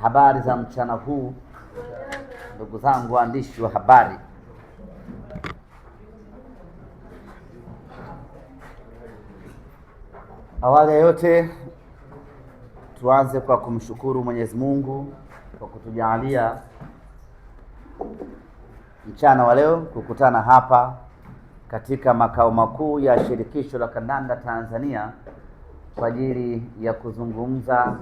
Habari za mchana huu, ndugu zangu waandishi wa habari. Awali ya yote, tuanze kwa kumshukuru Mwenyezi Mungu kwa kutujalia mchana wa leo kukutana hapa katika makao makuu ya Shirikisho la Kandanda Tanzania kwa ajili ya kuzungumza.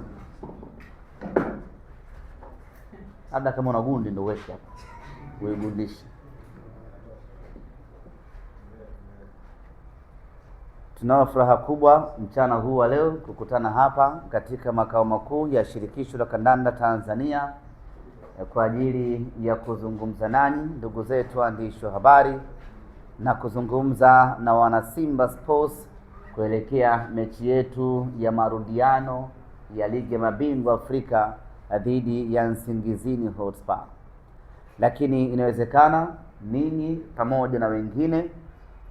Labda kama una gundi ndio weke hapa uigundishe. Tunao furaha kubwa mchana huu wa leo kukutana hapa katika makao makuu ya Shirikisho la Kandanda Tanzania kwa ajili ya kuzungumza nanyi ndugu zetu waandishi wa habari na kuzungumza na wana Simba Sports kuelekea mechi yetu ya marudiano ya Ligi ya Mabingwa Afrika dhidi ya Nsingizini Hotspur. Lakini inawezekana ninyi pamoja na wengine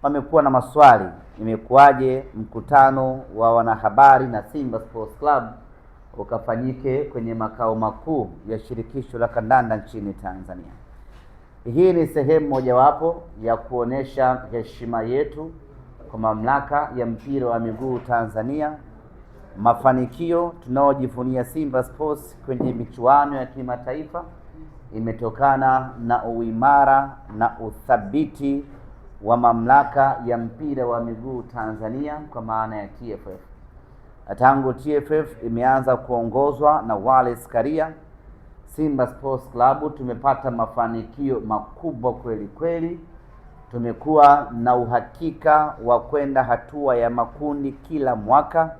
wamekuwa na maswali, imekuwaje mkutano wa wanahabari na Simba Sports Club ukafanyike kwenye makao makuu ya Shirikisho la Kandanda nchini Tanzania? Hii ni sehemu mojawapo ya kuonesha heshima yetu kwa mamlaka ya mpira wa miguu Tanzania. Mafanikio tunaojivunia Simba Sports kwenye michuano ya kimataifa imetokana na uimara na uthabiti wa mamlaka ya mpira wa miguu Tanzania kwa maana ya TFF. Tangu TFF imeanza kuongozwa na Wallace Karia, Simba Sports Club tumepata mafanikio makubwa kweli kweli. Tumekuwa na uhakika wa kwenda hatua ya makundi kila mwaka.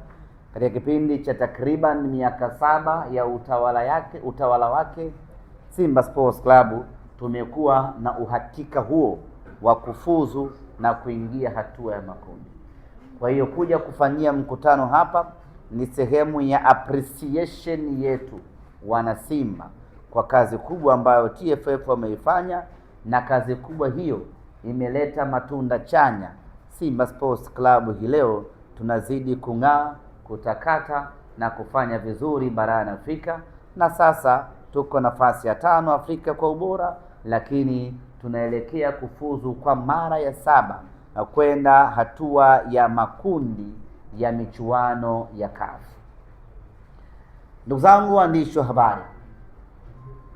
Katika kipindi cha takriban miaka 7 ya utawala wake Simba Sports Club tumekuwa na uhakika huo wa kufuzu na kuingia hatua ya makundi. Kwa hiyo kuja kufanyia mkutano hapa ni sehemu ya appreciation yetu wana Simba kwa kazi kubwa ambayo TFF wameifanya, na kazi kubwa hiyo imeleta matunda chanya. Simba Sports Club hii leo tunazidi kung'aa, kutakata na kufanya vizuri barani Afrika, na sasa tuko nafasi ya 5 Afrika kwa ubora, lakini tunaelekea kufuzu kwa mara ya 7 na kwenda hatua ya makundi ya michuano ya CAF. Ndugu zangu waandishi wa habari,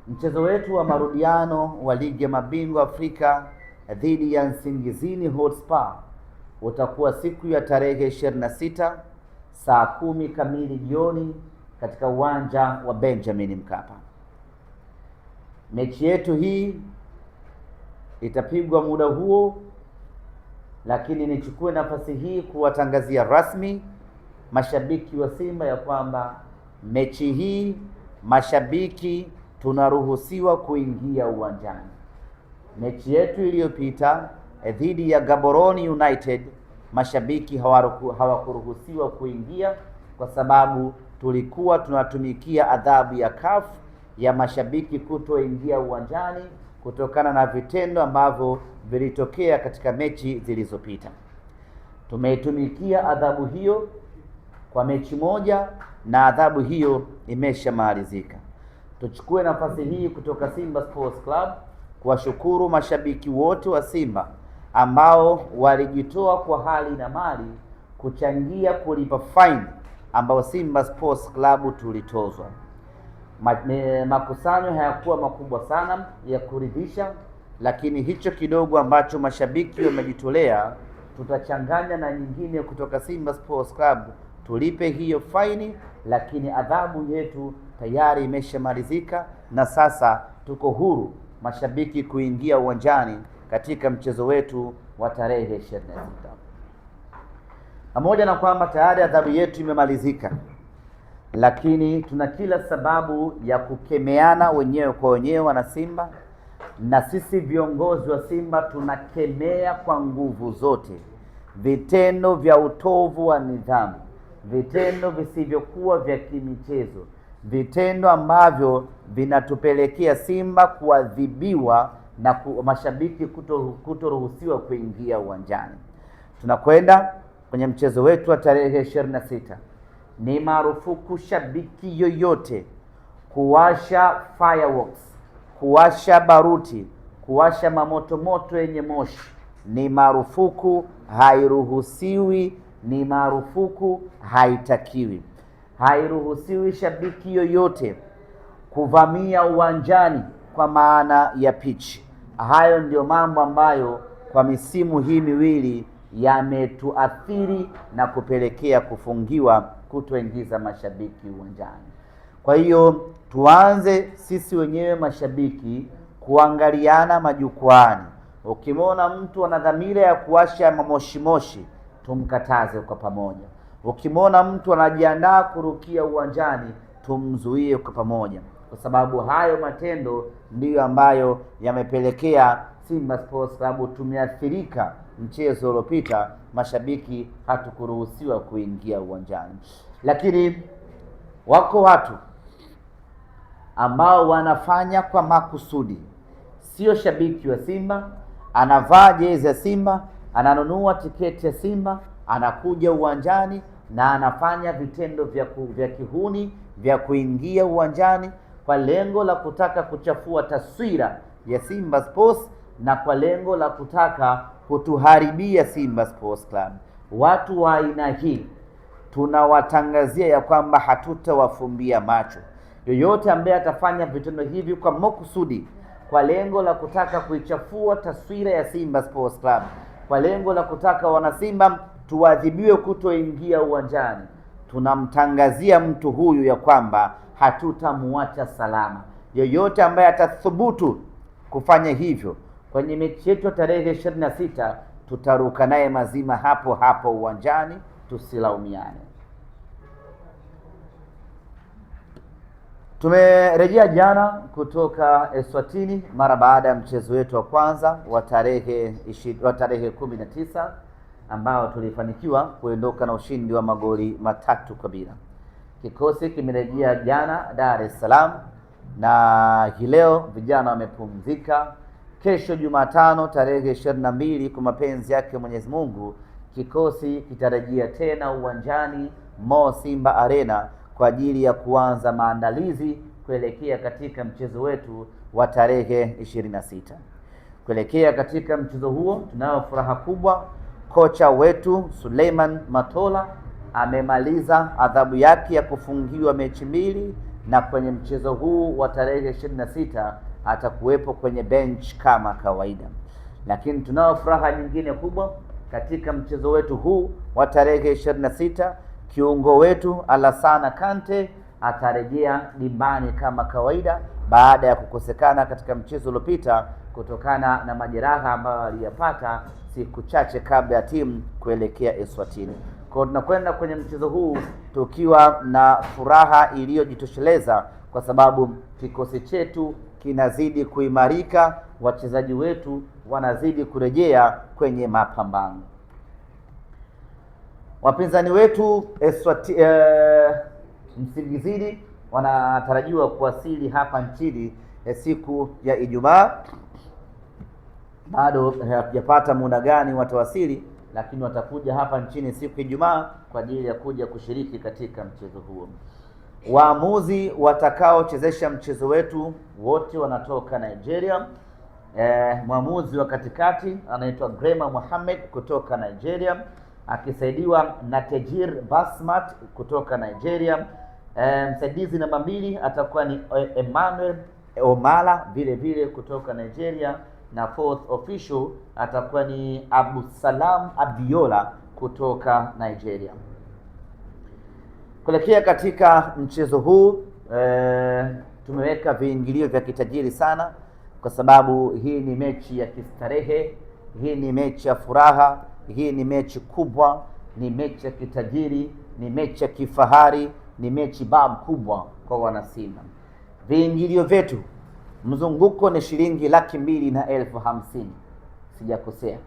mchezo wetu wa marudiano wa Ligi ya Mabingwa Afrika dhidi ya Nsingizini Hotspur utakuwa siku ya tarehe 26 saa 10 kamili jioni katika uwanja wa Benjamin Mkapa. Mechi yetu hii itapigwa muda huo, lakini nichukue nafasi hii kuwatangazia rasmi mashabiki wa Simba ya kwamba mechi hii mashabiki tunaruhusiwa kuingia uwanjani. Mechi yetu iliyopita dhidi ya Gaborone United mashabiki hawakuruhusiwa kuingia kwa sababu tulikuwa tunatumikia adhabu ya CAF ya mashabiki kutoingia uwanjani kutokana na vitendo ambavyo vilitokea katika mechi zilizopita. Tumeitumikia adhabu hiyo kwa mechi moja na adhabu hiyo imeshamalizika. Tuchukue nafasi hii kutoka Simba Sports Club kuwashukuru mashabiki wote wa Simba ambao walijitoa kwa hali na mali kuchangia kulipa fine ambao Simba Sports Club tulitozwa. Makusanyo hayakuwa makubwa sana ya kuridhisha, lakini hicho kidogo ambacho mashabiki wamejitolea tutachanganya na nyingine kutoka Simba Sports Club tulipe hiyo faini, lakini adhabu yetu tayari imeshamalizika na sasa tuko huru mashabiki kuingia uwanjani katika mchezo wetu wa tarehe 26. Pamoja na kwamba tayari adhabu yetu imemalizika, lakini tuna kila sababu ya kukemeana wenyewe kwa wenyewe wana Simba, na sisi viongozi wa Simba tunakemea kwa nguvu zote vitendo vya utovu wa nidhamu, vitendo visivyokuwa vya kimichezo, vitendo ambavyo vinatupelekea Simba kuadhibiwa na mashabiki kutoruhusiwa kuingia uwanjani. Tunakwenda kwenye mchezo wetu wa tarehe 26. Ni marufuku shabiki yoyote kuwasha fireworks, kuwasha baruti, kuwasha mamotomoto yenye moshi ni marufuku, hairuhusiwi, ni marufuku, haitakiwi. Hairuhusiwi shabiki yoyote kuvamia uwanjani kwa maana ya pitch. Hayo ndio mambo ambayo kwa misimu hii miwili yametuathiri na kupelekea kufungiwa kutoingiza mashabiki uwanjani. Kwa hiyo tuanze sisi wenyewe mashabiki kuangaliana majukwaani. Ukimwona mtu ana dhamira ya kuwasha mamoshimoshi, tumkataze kwa pamoja. Ukimwona mtu anajiandaa kurukia uwanjani, tumzuie kwa pamoja, kwa sababu hayo matendo ndiyo ambayo yamepelekea Simba Sports Club tumeathirika. Mchezo uliopita mashabiki hatukuruhusiwa kuingia uwanjani, lakini wako watu ambao wanafanya kwa makusudi. Sio shabiki wa Simba, anavaa jezi ya Simba, ananunua tiketi ya Simba, anakuja uwanjani na anafanya vitendo vya kihuni vya kuingia uwanjani kwa lengo la kutaka kuchafua taswira ya Simba Sports na kwa lengo la kutaka kutuharibia Simba Sports Club. Watu wa aina hii tunawatangazia ya kwamba hatutawafumbia macho. Yoyote ambaye atafanya vitendo hivi kwa makusudi, kwa lengo la kutaka kuichafua taswira ya Simba Sports Club, kwa lengo la kutaka wanasimba tuadhibiwe kutoingia uwanjani, tunamtangazia mtu huyu ya kwamba hatutamuacha salama. Yoyote ambaye atathubutu kufanya hivyo kwenye mechi yetu tarehe 26, tutaruka naye mazima hapo hapo uwanjani, tusilaumiane. Tumerejea jana kutoka Eswatini mara baada ya mchezo wetu wa kwanza wa tarehe 19 ambao tulifanikiwa kuondoka na ushindi wa magoli 3-0. Kikosi kimerejea jana Dar es Salaam na hii leo vijana wamepumzika. Kesho Jumatano tarehe 22, kwa mapenzi yake Mwenyezi Mungu, kikosi kitarejea tena uwanjani Mo Simba Arena kwa ajili ya kuanza maandalizi kuelekea katika mchezo wetu wa tarehe 26. Kuelekea katika mchezo huo tunayo furaha kubwa. Kocha wetu Suleiman Matola amemaliza adhabu yake ya kufungiwa mechi 2, na kwenye mchezo huu wa tarehe 26 atakuwepo kwenye bench kama kawaida. Lakini tunayo furaha nyingine kubwa katika mchezo wetu huu wa tarehe 26. Kiungo wetu Alassana Kante atarejea dimbani kama kawaida baada ya kukosekana katika mchezo uliopita kutokana na majeraha ambayo aliyapata siku chache kabla ya timu kuelekea Eswatini. Kwa tunakwenda kwenye mchezo huu tukiwa na furaha iliyojitosheleza kwa sababu kikosi chetu kinazidi kuimarika, wachezaji wetu wanazidi kurejea kwenye mapambano. Wapinzani wetu Msingizini wanatarajiwa kuwasili hapa nchini siku ya Ijumaa. Bado hajapata muda gani watawasili, lakini watakuja hapa nchini siku ya Ijumaa kwa ajili ya kuja kushiriki katika mchezo huo. Waamuzi watakaochezesha mchezo wetu wote wanatoka Nigeria. Mwamuzi wa katikati anaitwa Grema Mohammed kutoka Nigeria, akisaidiwa na Tejir Basmat kutoka Nigeria. Msaidizi namba 2 atakuwa ni Emmanuel Omala vile vile kutoka Nigeria, na fourth official atakuwa ni Abdusalam Abiola kutoka Nigeria. Kuelekea katika mchezo huu tumeweka viingilio vya kitajiri sana, kwa sababu hii ni mechi ya kistarehe, hii ni mechi ya furaha, hii ni mechi kubwa, ni mechi ya kitajiri, ni mechi ya kifahari, ni mechi babu kubwa kwa wanasimba. Viingilio vyetu mzunguko ni shilingi 250,000, sijakosea.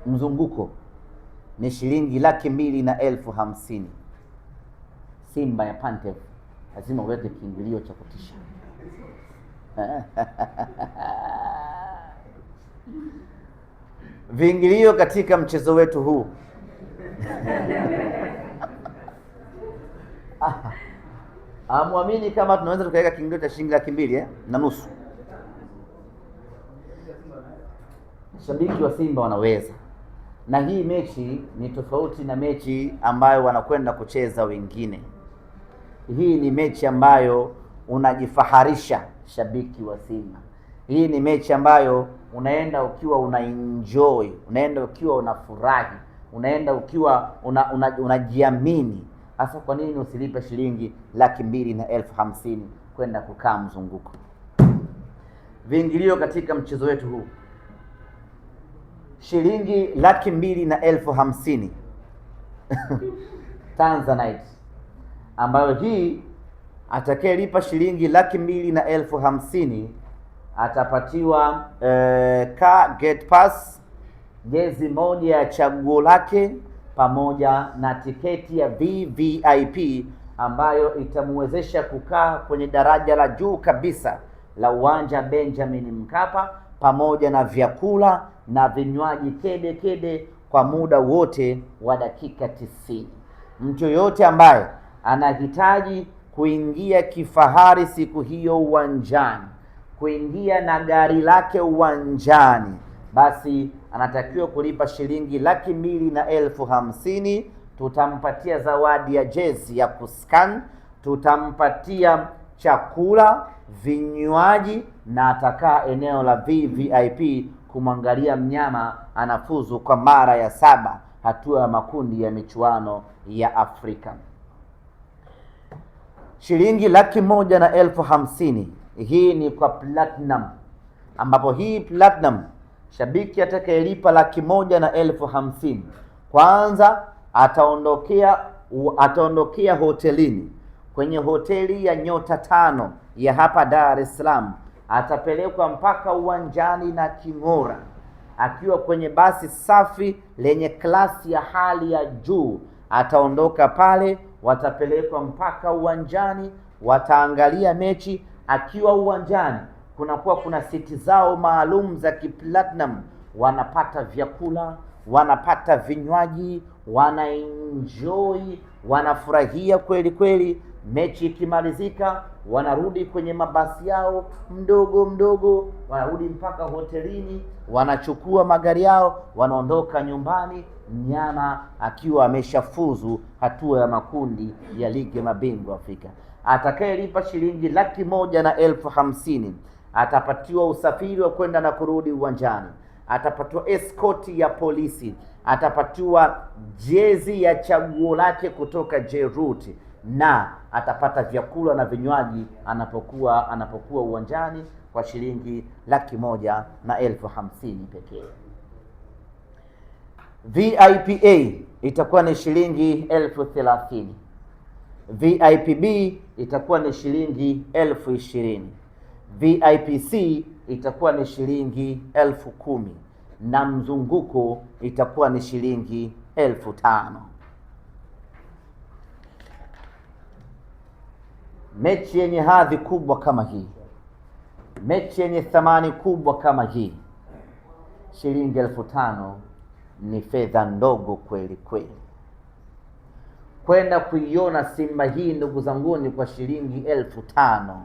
Mzunguko ni shilingi 250,000. Simba ya Pantev lazima uweke kiingilio cha kutisha. Viingilio katika mchezo wetu huu Muamini kama tunaweza tukaweka kiingilio cha shilingi 200,000 na nusu. Shabiki wa Simba wanaweza, na hii mechi ni tofauti na mechi ambayo wanakwenda kucheza wengine. Hii ni mechi ambayo unajifaharisha shabiki wa Simba. Hii ni mechi ambayo unaenda ukiwa unaenjoy, unaenda ukiwa unafurahi, unaenda ukiwa unajiamini. Hasa kwa nini usilipe shilingi 250,000 kwenda kukaa mzunguko? Viingilio katika mchezo wetu huu shilingi 250,000 Tanzanite, ambayo hii atakayelipa shilingi 250,000 atapatiwa gate pass, jezi moja ya chaguo lake, pamoja na tiketi ya VVIP ambayo itamwezesha kukaa kwenye daraja la juu kabisa la uwanja Benjamin Mkapa, pamoja na vyakula na vinywaji kede kede kwa muda wote wa dakika 90. Mtu yoyote ambaye anahitaji kuingia kifahari siku hiyo uwanjani, kuingia na gari lake uwanjani, basi anatakiwa kulipa shilingi 250,000. Tutampatia zawadi ya jezi ya kuscan, tutampatia chakula, vinywaji, na atakaa eneo la VVIP kumwangalia mnyama anafuzu kwa mara ya 7 hatua ya makundi ya michuano ya Afrika. Shilingi 150,000 hii ni kwa platinum, ambapo hii platinum shabiki atakayelipa 150,000 kwanza ataondokea hotelini, kwenye hoteli ya nyota 5 ya hapa Dar es Salaam. Atapelekwa mpaka uwanjani na king'ora, akiwa kwenye basi safi lenye klasi ya hali ya juu. Ataondoka pale, watapelekwa mpaka uwanjani, wataangalia mechi. Akiwa uwanjani kunakuwa kuna siti zao maalum za kiplatinum, wanapata vyakula, wanapata vinywaji, wanaenjoy, wanafurahia kweli kweli. Mechi ikimalizika, wanarudi kwenye mabasi yao mdogo mdogo, wanarudi mpaka hotelini, wanachukua magari yao, wanaondoka nyumbani, mnyama akiwa ameshafuzu hatua ya makundi ya ligi ya mabingwa Afrika. Atakayelipa shilingi 150,000 atapatiwa usafiri wa kwenda na kurudi uwanjani, atapatiwa escort ya polisi, atapatiwa jezi ya chaguo lake kutoka Jeruti, na atapata vyakula na vinywaji anapokuwa uwanjani kwa shilingi 150,000 pekee. VIPA itakuwa ni shilingi 30,000. VIPB itakuwa ni shilingi 20,000. VIPC itakuwa ni shilingi 10,000 na mzunguko itakuwa ni shilingi 5,000. Mechi yenye hadhi kubwa kama hii, mechi yenye thamani kubwa kama hii, shilingi 5,000 ni fedha ndogo kweli kweli. Kwenda kuiona Simba hii ndugu zanguni kwa shilingi 5,000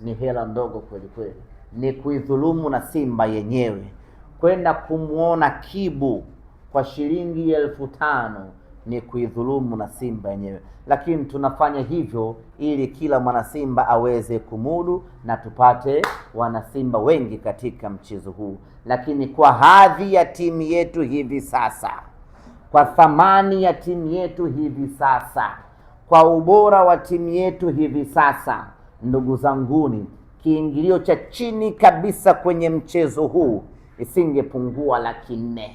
ni hela ndogo kweli kweli, ni kuidhulumu na Simba yenyewe. Kwenda kumuona Kibu kwa shilingi 5,000 ni kuidhulumu na Simba yenyewe, lakini tunafanya hivyo ili kila mwana Simba aweze kumudu na tupate wana Simba wengi katika mchezo huu. Lakini kwa hadhi ya timu yetu hivi sasa, kwa thamani ya timu yetu hivi sasa, kwa ubora wa timu yetu hivi sasa, ndugu zanguni, kiingilio cha chini kabisa kwenye mchezo huu isingepungua 400,000,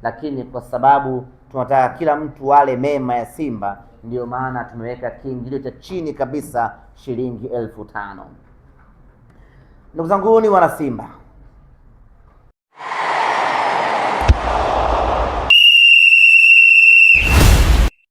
lakini kwa sababu tunataka kila mtu wale mema ya Simba, ndio maana tumeweka kiingilio cha chini kabisa shilingi 5,000. Ndugu zanguni wana Simba,